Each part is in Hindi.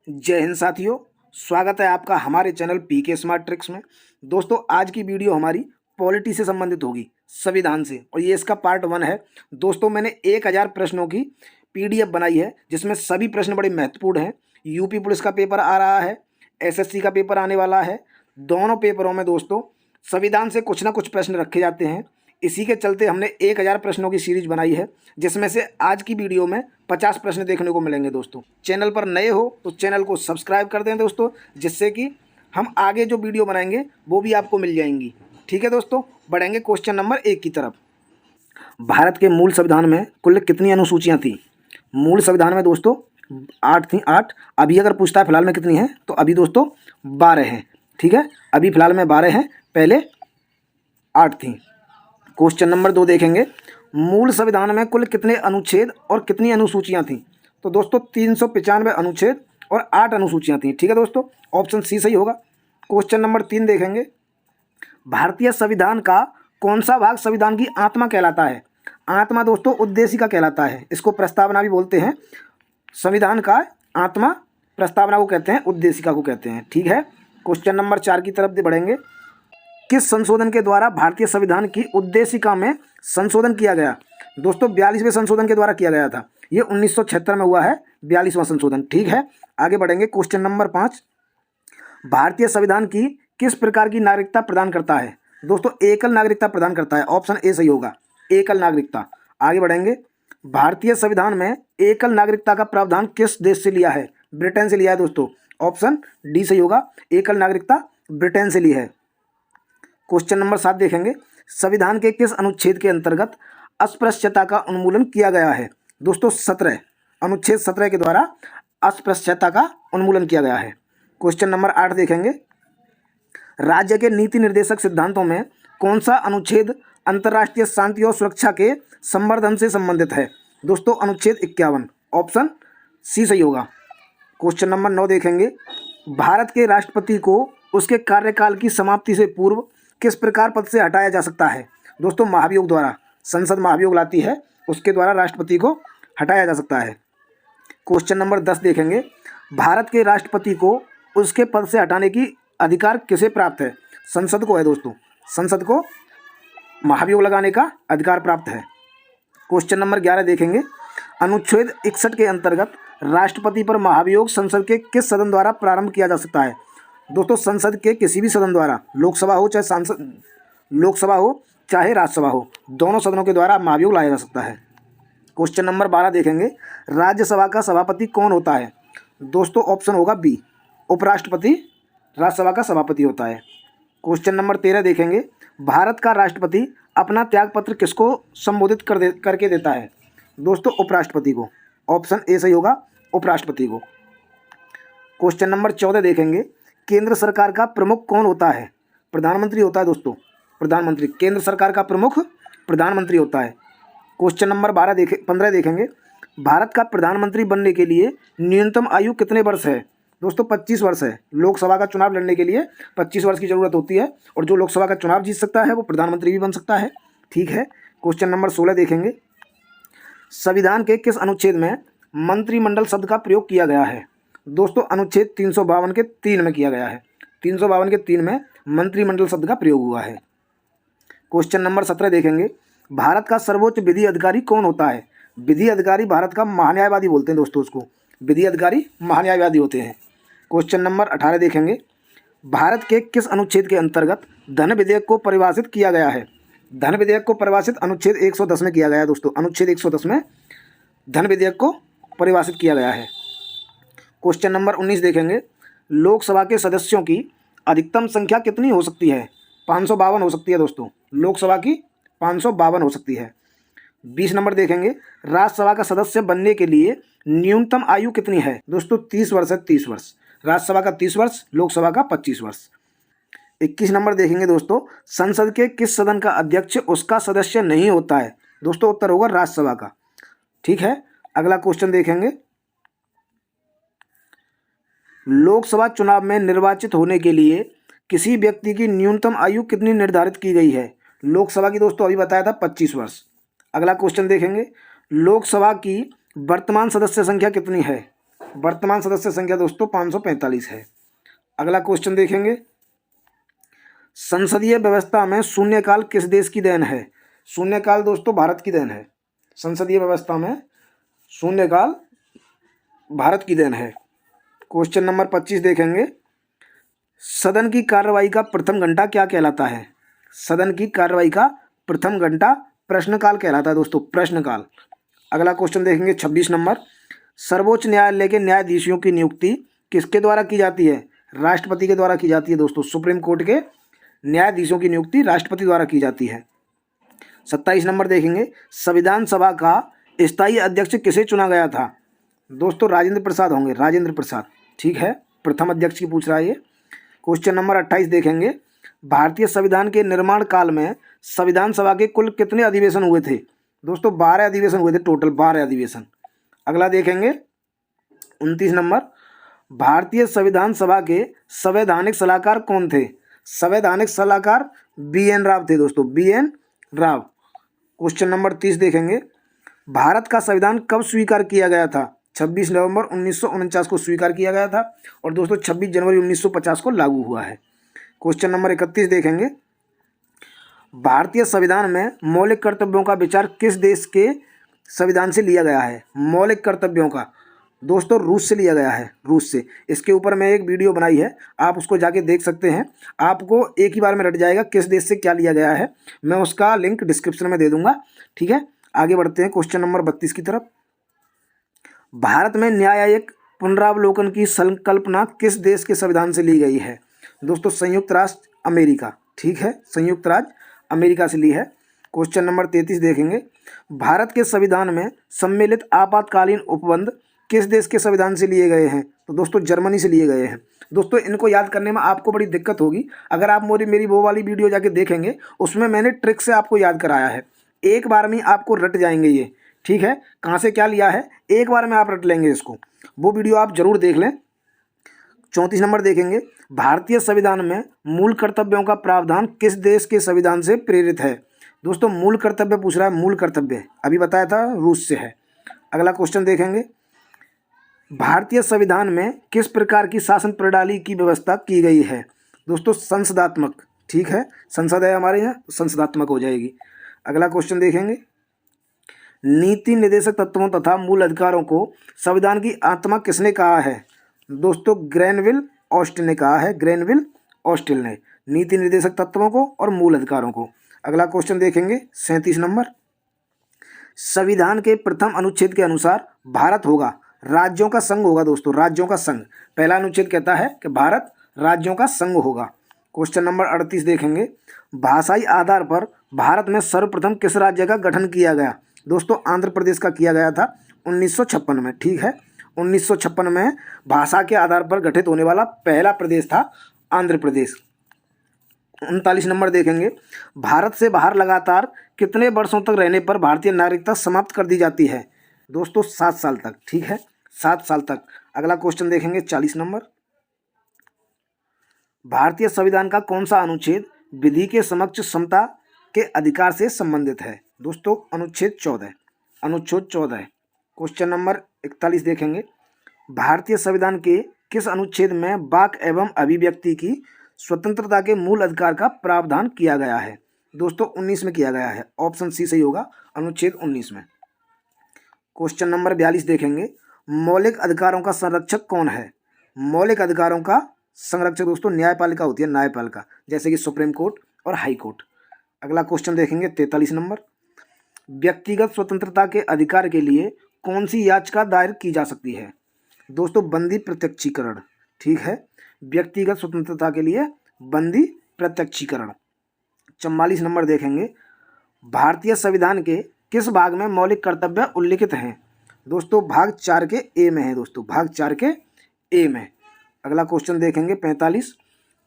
जय हिंद साथियों, स्वागत है आपका हमारे चैनल पीके स्मार्ट ट्रिक्स में। दोस्तों, आज की वीडियो हमारी पॉलिटी से संबंधित होगी, संविधान से, और ये इसका पार्ट 1 है। दोस्तों, मैंने 1000 प्रश्नों की पीडीएफ बनाई है, जिसमें सभी प्रश्न बड़े महत्वपूर्ण हैं। यूपी पुलिस का पेपर आ रहा है, एसएससी का पेपर आने वाला है। दोनों पेपरों में दोस्तों संविधान से कुछ ना कुछ प्रश्न रखे जाते हैं। इसी के चलते हमने 1000 प्रश्नों की सीरीज बनाई है, जिसमें से आज की वीडियो में 50 प्रश्न देखने को मिलेंगे। दोस्तों, चैनल पर नए हो तो चैनल को सब्सक्राइब कर दें दोस्तों, जिससे कि हम आगे जो वीडियो बनाएंगे वो भी आपको मिल जाएंगी। ठीक है दोस्तों, बढ़ेंगे क्वेश्चन नंबर 1 की तरफ। भारत के मूल संविधान में कुल कितनी अनुसूचियाँ थी? मूल संविधान में दोस्तों 8 थी, 8। अभी अगर पूछता है फिलहाल में कितनी है, तो अभी दोस्तों 12 हैं। ठीक है, अभी फिलहाल में 12 हैं, पहले 8 थी। क्वेश्चन नंबर 2 देखेंगे, मूल संविधान में कुल कितने अनुच्छेद और कितनी अनुसूचियां थीं? तो दोस्तों 395 अनुच्छेद और 8 अनुसूचियां थीं। ठीक है दोस्तों, ऑप्शन सी सही होगा। क्वेश्चन नंबर 3 देखेंगे, भारतीय संविधान का कौन सा भाग संविधान की आत्मा कहलाता है? आत्मा दोस्तों उद्देशिका कहलाता है, इसको प्रस्तावना भी बोलते हैं। संविधान का आत्मा प्रस्तावना को कहते हैं, उद्देशिका को कहते हैं। ठीक है, क्वेश्चन नंबर 4 की तरफ बढ़ेंगे, किस संशोधन के द्वारा भारतीय संविधान की उद्देशिका में संशोधन किया गया? दोस्तों 42वें संशोधन के द्वारा किया गया था, ये 1976 में हुआ है 42वां संशोधन। ठीक है, आगे बढ़ेंगे। क्वेश्चन नंबर 5, भारतीय संविधान की किस प्रकार की नागरिकता प्रदान करता है? दोस्तों एकल नागरिकता प्रदान करता है, ऑप्शन ए सही होगा, एकल नागरिकता। आगे बढ़ेंगे, भारतीय संविधान में एकल नागरिकता का प्रावधान किस देश से लिया है? ब्रिटेन से लिया है दोस्तों, ऑप्शन डी सही होगा, एकल नागरिकता ब्रिटेन से ली है। क्वेश्चन नंबर 7 देखेंगे, संविधान के किस अनुच्छेद के अंतर्गत अस्पृश्यता का उन्मूलन किया गया है? दोस्तों 17, अनुच्छेद 17 के द्वारा अस्पृश्यता का उन्मूलन किया गया है। क्वेश्चन नंबर 8 देखेंगे, राज्य के नीति निर्देशक सिद्धांतों में कौन सा अनुच्छेद अंतर्राष्ट्रीय शांति और सुरक्षा के संवर्धन से संबंधित है? दोस्तों अनुच्छेद 51, ऑप्शन सी सही होगा। क्वेश्चन नंबर 9 देखेंगे, भारत के राष्ट्रपति को उसके कार्यकाल की समाप्ति से पूर्व किस प्रकार पद से हटाया जा सकता है? दोस्तों महाभियोग द्वारा, संसद महाभियोग लाती है, उसके द्वारा राष्ट्रपति को हटाया जा सकता है। क्वेश्चन नंबर 10 देखेंगे, भारत के राष्ट्रपति को उसके पद से हटाने की अधिकार किसे प्राप्त है? संसद को है दोस्तों, संसद को महाभियोग लगाने का अधिकार प्राप्त है। क्वेश्चन नंबर 11 देखेंगे, अनुच्छेद 61 के अंतर्गत राष्ट्रपति पर महाभियोग संसद के किस सदन द्वारा प्रारंभ किया जा सकता है? दोस्तों संसद के किसी भी सदन द्वारा, लोकसभा हो चाहे सांसद, लोकसभा हो चाहे राज्यसभा हो, दोनों सदनों के द्वारा महाभियोग लाया जा सकता है। क्वेश्चन नंबर 12 देखेंगे, राज्यसभा का सभापति कौन होता है? दोस्तों ऑप्शन होगा बी, उपराष्ट्रपति राज्यसभा का सभापति होता है। क्वेश्चन नंबर 13 देखेंगे, भारत का राष्ट्रपति अपना त्यागपत्र किसको संबोधित करके देता है? दोस्तों उपराष्ट्रपति को, ऑप्शन ए सही होगा, उपराष्ट्रपति को। क्वेश्चन नंबर 14 देखेंगे, केंद्र सरकार का प्रमुख कौन होता है? प्रधानमंत्री होता है दोस्तों, प्रधानमंत्री, केंद्र सरकार का प्रमुख प्रधानमंत्री होता है। क्वेश्चन नंबर 15 देखेंगे, भारत का प्रधानमंत्री बनने के लिए न्यूनतम आयु कितने वर्ष है? दोस्तों 25 वर्ष है। लोकसभा का चुनाव लड़ने के लिए 25 वर्ष की ज़रूरत होती है, और जो लोकसभा का चुनाव जीत सकता है वो प्रधानमंत्री भी बन सकता है। ठीक है, क्वेश्चन नंबर 16 देखेंगे, संविधान के किस अनुच्छेद में मंत्रिमंडल शब्द का प्रयोग किया गया है? दोस्तों अनुच्छेद 352 के 3 में किया गया है, 352 के 3 में मंत्रिमंडल शब्द का प्रयोग हुआ है। क्वेश्चन नंबर 17 देखेंगे, भारत का सर्वोच्च विधि अधिकारी कौन होता है? विधि अधिकारी भारत का महान्यायवादी बोलते हैं दोस्तों, उसको विधि अधिकारी महान्यायवादी होते हैं। क्वेश्चन नंबर 18 देखेंगे, भारत के किस अनुच्छेद के अंतर्गत धन विधेयक को परिभाषित किया गया है? धन विधेयक को परिभाषित अनुच्छेद 110 में किया गया है दोस्तों, अनुच्छेद 110 में धन विधेयक को परिभाषित किया गया है। क्वेश्चन नंबर 19 देखेंगे, लोकसभा के सदस्यों की अधिकतम संख्या कितनी हो सकती है? 552 हो सकती है दोस्तों, लोकसभा की 552 हो सकती है। 20 नंबर देखेंगे, राज्यसभा का सदस्य बनने के लिए न्यूनतम आयु कितनी है? दोस्तों 30 वर्ष है, 30 वर्ष, राज्यसभा का 30 वर्ष, लोकसभा का 25 वर्ष। 21 नंबर देखेंगे दोस्तों, संसद के किस सदन का अध्यक्ष उसका सदस्य नहीं होता है? दोस्तों उत्तर होगा राज्यसभा का। ठीक है, अगला क्वेश्चन देखेंगे, लोकसभा चुनाव में निर्वाचित होने के लिए किसी व्यक्ति की न्यूनतम आयु कितनी निर्धारित की गई है? लोकसभा की दोस्तों अभी बताया था 25 वर्ष। अगला क्वेश्चन देखेंगे, लोकसभा की वर्तमान सदस्य संख्या कितनी है? वर्तमान सदस्य संख्या दोस्तों 545 है। अगला क्वेश्चन देखेंगे, संसदीय व्यवस्था में शून्यकाल किस देश की देन है? शून्यकाल दोस्तों भारत की देन है। संसदीय व्यवस्था में शून्यकाल भारत की देन है। क्वेश्चन नंबर 25 देखेंगे, सदन की कार्रवाई का प्रथम घंटा क्या कहलाता है? सदन की कार्रवाई का प्रथम घंटा प्रश्नकाल कहलाता है दोस्तों, प्रश्नकाल। अगला क्वेश्चन देखेंगे 26 नंबर, सर्वोच्च न्यायालय के न्यायाधीशों की नियुक्ति किसके द्वारा की जाती है? राष्ट्रपति के द्वारा की जाती है दोस्तों। सुप्रीम कोर्ट के न्यायाधीशों की नियुक्ति राष्ट्रपति द्वारा की जाती है। 27 नंबर देखेंगे, संविधान सभा का स्थायी अध्यक्ष किसे चुना गया था? दोस्तों राजेंद्र प्रसाद होंगे, राजेंद्र प्रसाद। ठीक है, प्रथम अध्यक्ष की पूछ रहा है ये। क्वेश्चन नंबर 28 देखेंगे, भारतीय संविधान के निर्माण काल में संविधान सभा के कुल कितने अधिवेशन हुए थे? दोस्तों 12 अधिवेशन हुए थे, टोटल 12 अधिवेशन। अगला देखेंगे 29 नंबर, भारतीय संविधान सभा के संवैधानिक सलाहकार कौन थे? संवैधानिक सलाहकार BN राव थे दोस्तों, BN राव। क्वेश्चन नंबर 30 देखेंगे, भारत का संविधान कब स्वीकार किया गया था? 26 नवंबर 1949 को स्वीकार किया गया था और दोस्तों 26 जनवरी 1950 को लागू हुआ है। क्वेश्चन नंबर 31 देखेंगे, भारतीय संविधान में मौलिक कर्तव्यों का विचार किस देश के संविधान से लिया गया है? मौलिक कर्तव्यों का दोस्तों रूस से लिया गया है, रूस से। इसके ऊपर मैं एक वीडियो बनाई है, आप उसको जाके देख सकते हैं। आपको एक ही बार में रट जाएगा किस देश से क्या लिया गया है। मैं उसका लिंक डिस्क्रिप्शन में दे दूंगा। ठीक है, आगे बढ़ते हैं क्वेश्चन नंबर 32 की तरफ। भारत में न्यायिक पुनरावलोकन की संकल्पना किस देश के संविधान से ली गई है? दोस्तों संयुक्त राष्ट्र अमेरिका। ठीक है, संयुक्त राज्य अमेरिका से ली है। क्वेश्चन नंबर 33 देखेंगे, भारत के संविधान में सम्मिलित आपातकालीन उपबंध किस देश के संविधान से लिए गए हैं? तो दोस्तों जर्मनी से लिए गए हैं। दोस्तों इनको याद करने में आपको बड़ी दिक्कत होगी। अगर आप मेरी वो वाली वीडियो जाके देखेंगे, उसमें मैंने ट्रिक से आपको याद कराया है। एक बार में आपको रट जाएंगे ये। ठीक है, कहाँ से क्या लिया है एक बार में आप रट लेंगे इसको। वो वीडियो आप जरूर देख लें। 34 नंबर देखेंगे, भारतीय संविधान में मूल कर्तव्यों का प्रावधान किस देश के संविधान से प्रेरित है? दोस्तों मूल कर्तव्य पूछ रहा है, मूल कर्तव्य अभी बताया था रूस से है। अगला क्वेश्चन देखेंगे, भारतीय संविधान में किस प्रकार की शासन प्रणाली की व्यवस्था की गई है? दोस्तों संसदात्मक। ठीक है, संसद है हमारे यहाँ, संसदात्मक हो जाएगी। अगला क्वेश्चन देखेंगे, नीति निर्देशक तत्वों तथा मूल अधिकारों को संविधान की आत्मा किसने कहा है? दोस्तों ग्रेनविल ऑस्टिन ने कहा है, ग्रेनविल ऑस्टिन ने, नीति निर्देशक तत्वों को और मूल अधिकारों को। अगला क्वेश्चन देखेंगे 37 नंबर, संविधान के प्रथम अनुच्छेद के अनुसार भारत होगा राज्यों का संघ होगा। दोस्तों राज्यों का संघ, पहला अनुच्छेद कहता है कि भारत राज्यों का संघ होगा। क्वेश्चन नंबर 38 देखेंगे, भाषाई आधार पर भारत में सर्वप्रथम किस राज्य का गठन किया गया? दोस्तों आंध्र प्रदेश का किया गया था 1956 में। ठीक है, 1956 में भाषा के आधार पर गठित होने वाला पहला प्रदेश था आंध्र प्रदेश। 39 नंबर देखेंगे, भारत से बाहर लगातार कितने वर्षों तक रहने पर भारतीय नागरिकता समाप्त कर दी जाती है? दोस्तों 7 साल तक। ठीक है, 7 साल तक। अगला क्वेश्चन देखेंगे 40 नंबर, भारतीय संविधान का कौन सा अनुच्छेद विधि के समक्ष समता के अधिकार से संबंधित है? दोस्तों अनुच्छेद 14, अनुच्छेद 14 है। क्वेश्चन नंबर 41 देखेंगे, भारतीय संविधान के किस अनुच्छेद में वाक एवं अभिव्यक्ति की स्वतंत्रता के मूल अधिकार का प्रावधान किया गया है? दोस्तों 19 में किया गया है, ऑप्शन सी सही होगा, अनुच्छेद 19 में। क्वेश्चन नंबर 42 देखेंगे, मौलिक अधिकारों का संरक्षक कौन है? मौलिक अधिकारों का संरक्षक दोस्तों न्यायपालिका होती है, न्यायपालिका, जैसे कि सुप्रीम कोर्ट और हाई कोर्ट। अगला क्वेश्चन देखेंगे 43 नंबर, व्यक्तिगत स्वतंत्रता के अधिकार के लिए कौन सी याचिका दायर की जा सकती है? दोस्तों बंदी प्रत्यक्षीकरण। ठीक है, व्यक्तिगत स्वतंत्रता के लिए बंदी प्रत्यक्षीकरण। 44 नंबर देखेंगे, भारतीय संविधान के किस भाग में मौलिक कर्तव्य उल्लिखित हैं? दोस्तों भाग 4 के ए में है, दोस्तों भाग 4 के ए में। अगला क्वेश्चन देखेंगे 45,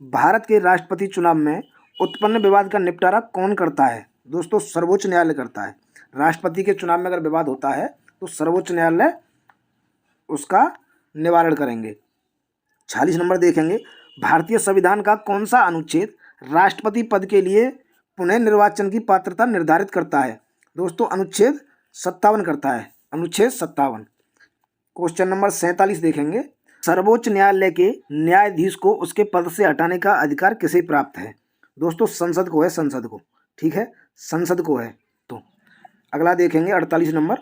भारत के राष्ट्रपति चुनाव में उत्पन्न विवाद का निपटारा कौन करता है? दोस्तों सर्वोच्च न्यायालय करता है। राष्ट्रपति के चुनाव में अगर विवाद होता है तो सर्वोच्च न्यायालय उसका निवारण करेंगे। 46 नंबर देखेंगे, भारतीय संविधान का कौन सा अनुच्छेद राष्ट्रपति पद के लिए पुनः निर्वाचन की पात्रता निर्धारित करता है? दोस्तों अनुच्छेद 57 करता है, अनुच्छेद 57। क्वेश्चन नंबर 47 देखेंगे। सर्वोच्च न्यायालय के न्यायाधीश को उसके पद से हटाने का अधिकार किसे प्राप्त है? दोस्तों संसद को है, संसद को। ठीक है, संसद को है। तो अगला देखेंगे 48 नंबर।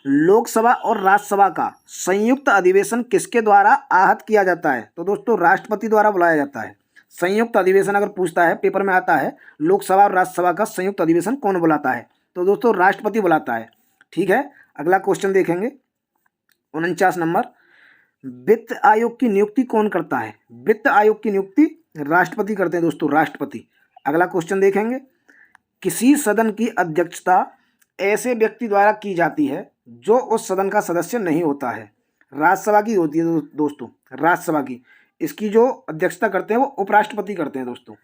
लोकसभा और राज्यसभा का संयुक्त अधिवेशन किसके द्वारा आहत किया जाता है? तो दोस्तों राष्ट्रपति द्वारा बुलाया जाता है। संयुक्त अधिवेशन अगर पूछता है, पेपर में आता है, लोकसभा और राज्यसभा का संयुक्त अधिवेशन कौन बुलाता है? तो दोस्तों राष्ट्रपति बुलाता है। ठीक है, अगला क्वेश्चन देखेंगे 49 नंबर। वित्त आयोग की नियुक्ति कौन करता है? वित्त आयोग की नियुक्ति राष्ट्रपति करते हैं दोस्तों, राष्ट्रपति। अगला क्वेश्चन देखेंगे। किसी सदन की अध्यक्षता ऐसे व्यक्ति द्वारा की जाती है जो उस सदन का सदस्य नहीं होता है। राज्यसभा की होती है दोस्तों, राज्यसभा की। इसकी जो अध्यक्षता करते हैं वो उपराष्ट्रपति करते हैं दोस्तों।